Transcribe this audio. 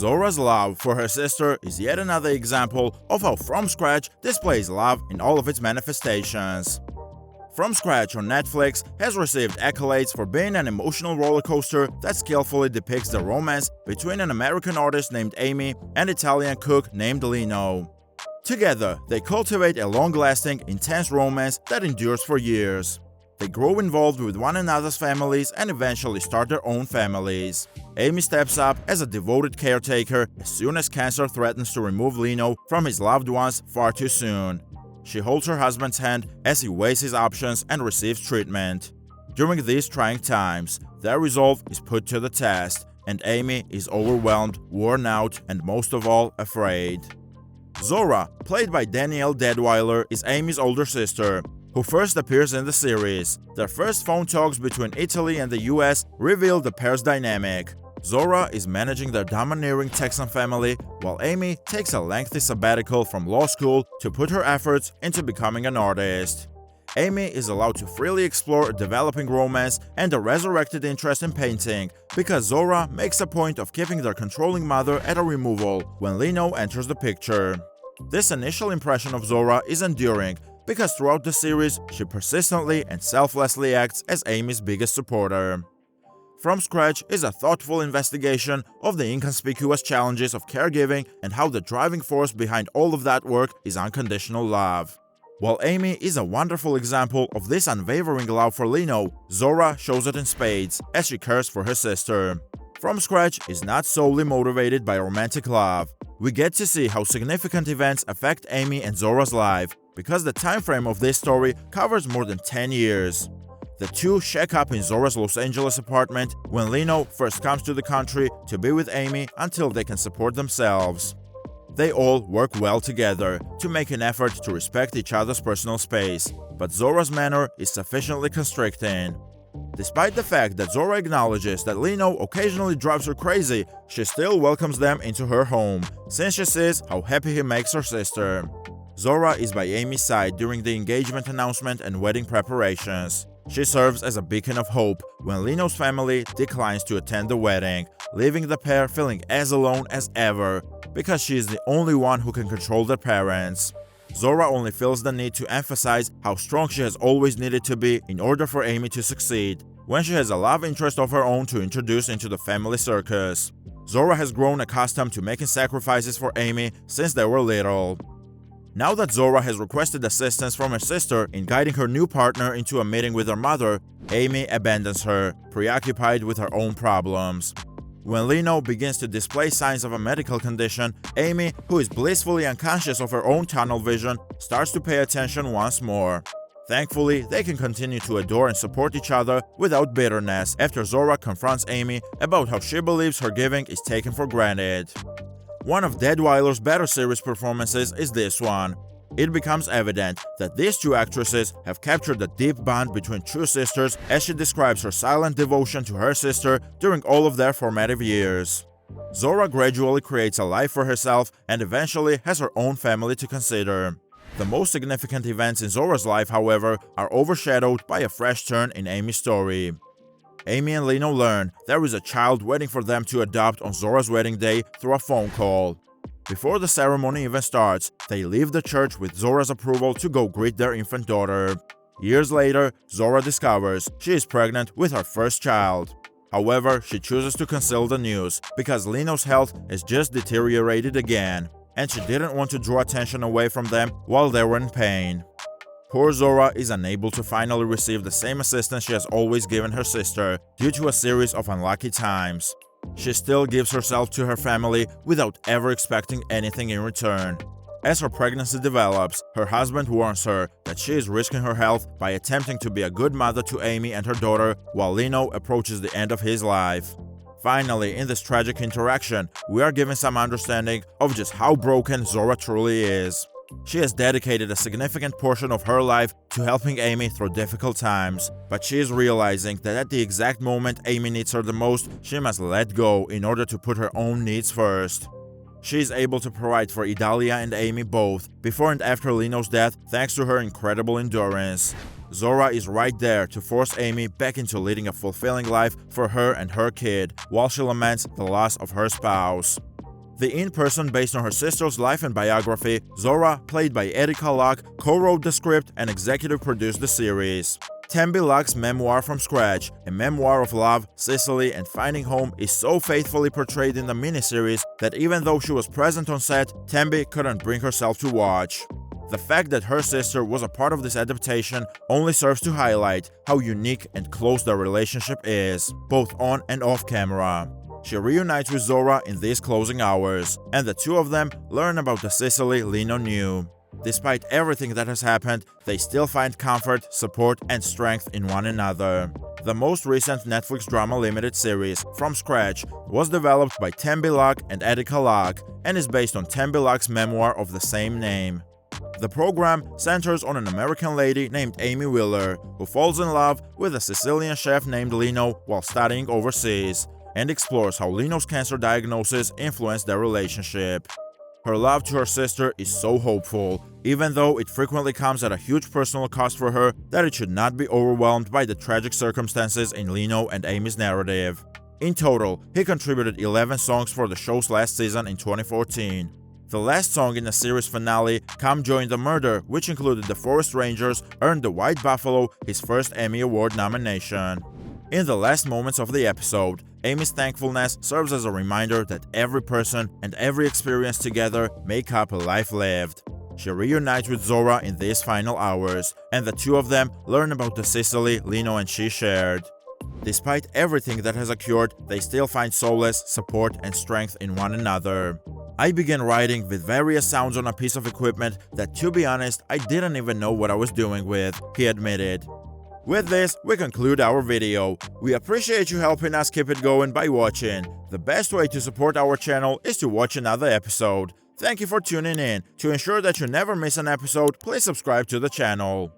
Zora's love for her sister is yet another example of how From Scratch displays love in all of its manifestations. From Scratch on Netflix has received accolades for being an emotional rollercoaster that skillfully depicts the romance between an American artist named Amy and Italian cook named Lino. Together, they cultivate a long-lasting, intense romance that endures for years. They grow involved with one another's families and eventually start their own families. Amy steps up as a devoted caretaker as soon as cancer threatens to remove Lino from his loved ones far too soon. She holds her husband's hand as he weighs his options and receives treatment. During these trying times, their resolve is put to the test, and Amy is overwhelmed, worn out, and most of all, afraid. Zora, played by Danielle Deadwyler, is Amy's older sister, who first appears in the series. Their first phone talks between Italy and the US reveal the pair's dynamic. Zora is managing their domineering Texan family, while Amy takes a lengthy sabbatical from law school to put her efforts into becoming an artist. Amy is allowed to freely explore a developing romance and a resurrected interest in painting, because Zora makes a point of keeping their controlling mother at a removal when Lino enters the picture. This initial impression of Zora is enduring, because throughout the series, she persistently and selflessly acts as Amy's biggest supporter. From Scratch is a thoughtful investigation of the inconspicuous challenges of caregiving and how the driving force behind all of that work is unconditional love. While Amy is a wonderful example of this unwavering love for Lino, Zora shows it in spades as she cares for her sister. From Scratch is not solely motivated by romantic love. We get to see how significant events affect Amy and Zora's life, because the time frame of this story covers more than 10 years. The two shack up in Zora's Los Angeles apartment when Lino first comes to the country to be with Amy until they can support themselves. They all work well together to make an effort to respect each other's personal space, but Zora's manner is sufficiently constricting. Despite the fact that Zora acknowledges that Lino occasionally drives her crazy, she still welcomes them into her home, since she sees how happy he makes her sister. Zora is by Amy's side during the engagement announcement and wedding preparations. She serves as a beacon of hope when Lino's family declines to attend the wedding, leaving the pair feeling as alone as ever, because she is the only one who can control their parents. Zora only feels the need to emphasize how strong she has always needed to be in order for Amy to succeed, when she has a love interest of her own to introduce into the family circus. Zora has grown accustomed to making sacrifices for Amy since they were little. Now that Zora has requested assistance from her sister in guiding her new partner into a meeting with her mother, Amy abandons her, preoccupied with her own problems. When Lino begins to display signs of a medical condition, Amy, who is blissfully unconscious of her own tunnel vision, starts to pay attention once more. Thankfully, they can continue to adore and support each other without bitterness after Zora confronts Amy about how she believes her giving is taken for granted. One of Deadwyler's better series performances is this one. It becomes evident that these two actresses have captured the deep bond between true sisters as she describes her silent devotion to her sister during all of their formative years. Zora gradually creates a life for herself and eventually has her own family to consider. The most significant events in Zora's life, however, are overshadowed by a fresh turn in Amy's story. Amy and Lino learn there is a child waiting for them to adopt on Zora's wedding day through a phone call. Before the ceremony even starts, they leave the church with Zora's approval to go greet their infant daughter. Years later, Zora discovers she is pregnant with her first child. However, she chooses to conceal the news because Lino's health has just deteriorated again, and she didn't want to draw attention away from them while they were in pain. Poor Zora is unable to finally receive the same assistance she has always given her sister due to a series of unlucky times. She still gives herself to her family without ever expecting anything in return. As her pregnancy develops, her husband warns her that she is risking her health by attempting to be a good mother to Amy and her daughter while Lino approaches the end of his life. Finally, in this tragic interaction, we are given some understanding of just how broken Zora truly is. She has dedicated a significant portion of her life to helping Amy through difficult times, but she is realizing that at the exact moment Amy needs her the most, she must let go in order to put her own needs first. She is able to provide for Idalia and Amy both, before and after Lino's death, thanks to her incredible endurance. Zora is right there to force Amy back into leading a fulfilling life for her and her kid, while she laments the loss of her spouse. The in-person based on her sister's life and biography, Zora, played by Erika Luck, co-wrote the script and executive produced the series. Tembi Luck's memoir From Scratch, a memoir of love, Sicily, and finding home, is so faithfully portrayed in the miniseries that even though she was present on set, Tembi couldn't bring herself to watch. The fact that her sister was a part of this adaptation only serves to highlight how unique and close their relationship is, both on and off camera. She reunites with Zora in these closing hours, and the two of them learn about the Sicily Lino knew. Despite everything that has happened, they still find comfort, support, and strength in one another. The most recent Netflix drama limited series, From Scratch, was developed by Tembi Luck and Erika Luck, and is based on Tembi Luck's memoir of the same name. The program centers on an American lady named Amy Wheeler, who falls in love with a Sicilian chef named Lino while studying overseas, and explores how Lino's cancer diagnosis influenced their relationship. Her love to her sister is so hopeful, even though it frequently comes at a huge personal cost for her, that it should not be overwhelmed by the tragic circumstances in Lino and Amy's narrative. In total, he contributed 11 songs for the show's last season in 2014. The last song in the series finale, Come Join the Murder, which included the Forest Rangers, earned the White Buffalo his first Emmy Award nomination. In the last moments of the episode, Amy's thankfulness serves as a reminder that every person and every experience together make up a life lived. She reunites with Zora in these final hours, and the two of them learn about the Sicily Lino and she shared. Despite everything that has occurred, they still find solace, support, and strength in one another. I began writing with various sounds on a piece of equipment that, to be honest, I didn't even know what I was doing with, he admitted. With this, we conclude our video. We appreciate you helping us keep it going by watching. The best way to support our channel is to watch another episode. Thank you for tuning in. To ensure that you never miss an episode, please subscribe to the channel.